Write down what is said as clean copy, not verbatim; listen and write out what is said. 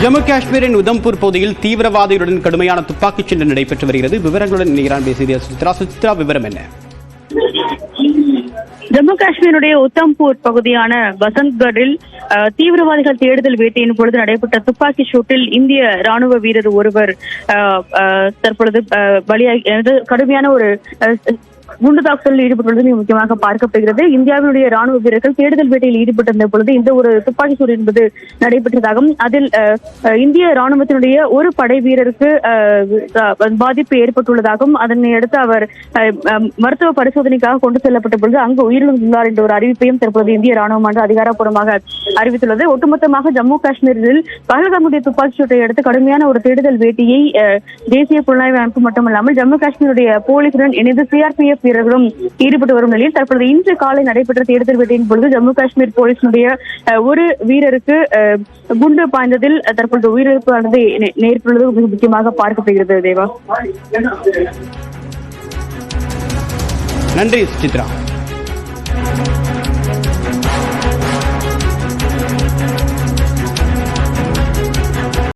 ஜம்மு காஷ்மீரின் உதம்பூர் பகுதியில் தீவிரவாதிகளுடன் கடுமையான துப்பாக்கிச் சண்டை நடைபெற்று வருகிறது. விவரங்களுடன் இணைகிறார் பேசிய சுசித்ரா. விவரம் என்ன? ஜம்மு காஷ்மீருடைய உத்தம்பூர் பகுதியான பசந்த்கரில் தீவிரவாதிகள் தேடுதல் வேட்டையின் பொழுது நடைபெற்ற துப்பாக்கி சூட்டில் இந்திய ராணுவ வீரர் ஒருவர் தற்பொழுது பலியாகி கடுமையான ஒரு குண்டு தாக்குதலில் ஈடுபட்டுள்ளது மிக முக்கியமாக பார்க்கப்படுகிறது. இந்தியாவினுடைய ராணுவ வீரர்கள் தேடுதல் வேட்டையில் ஈடுபட்டிருந்த பொழுது இந்த ஒரு துப்பாக்கி சூடு என்பது நடைபெற்றதாகவும் அதில் இந்திய ராணுவத்தினுடைய ஒரு படை வீரருக்கு பாதிப்பு ஏற்பட்டுள்ளதாகவும் அதனை அடுத்து அவர் மருத்துவ பரிசோதனைக்காக கொண்டு செல்லப்பட்ட பொழுது அங்கு உயிரிழந்துள்ளார் என்ற ஒரு அறிவிப்பையும் தற்போது இந்திய ராணுவமானது அதிகாரப்பூர்வமாக அறிவித்துள்ளது. ஒட்டுமொத்தமாக ஜம்மு காஷ்மீரில் பஹல்காமுடைய துப்பாக்கி சூட்டை அடுத்து கடுமையான ஒரு தேடுதல் வேட்டையை தேசிய புலனாய்வு அமைப்பு மட்டுமல்லாமல் ஜம்மு காஷ்மீருடைய போலீசுடன் இணைந்து சிஆர்பிஎஃப் வீரர்களும் ஈடுபட்டு வரும் நிலையில் தற்போது இன்று காலை நடைபெற்ற தேடுதல் வேட்டையின் பொழுது ஜம்மு காஷ்மீர் போலீசினுடைய ஒரு வீரருக்கு குண்டு பாய்ந்ததில் தற்போது உயிரிழப்பானது நேர்படுவது மிக முக்கியமாக பார்க்கப்படுகிறது. தேவா, நன்றி சுசித்ரா.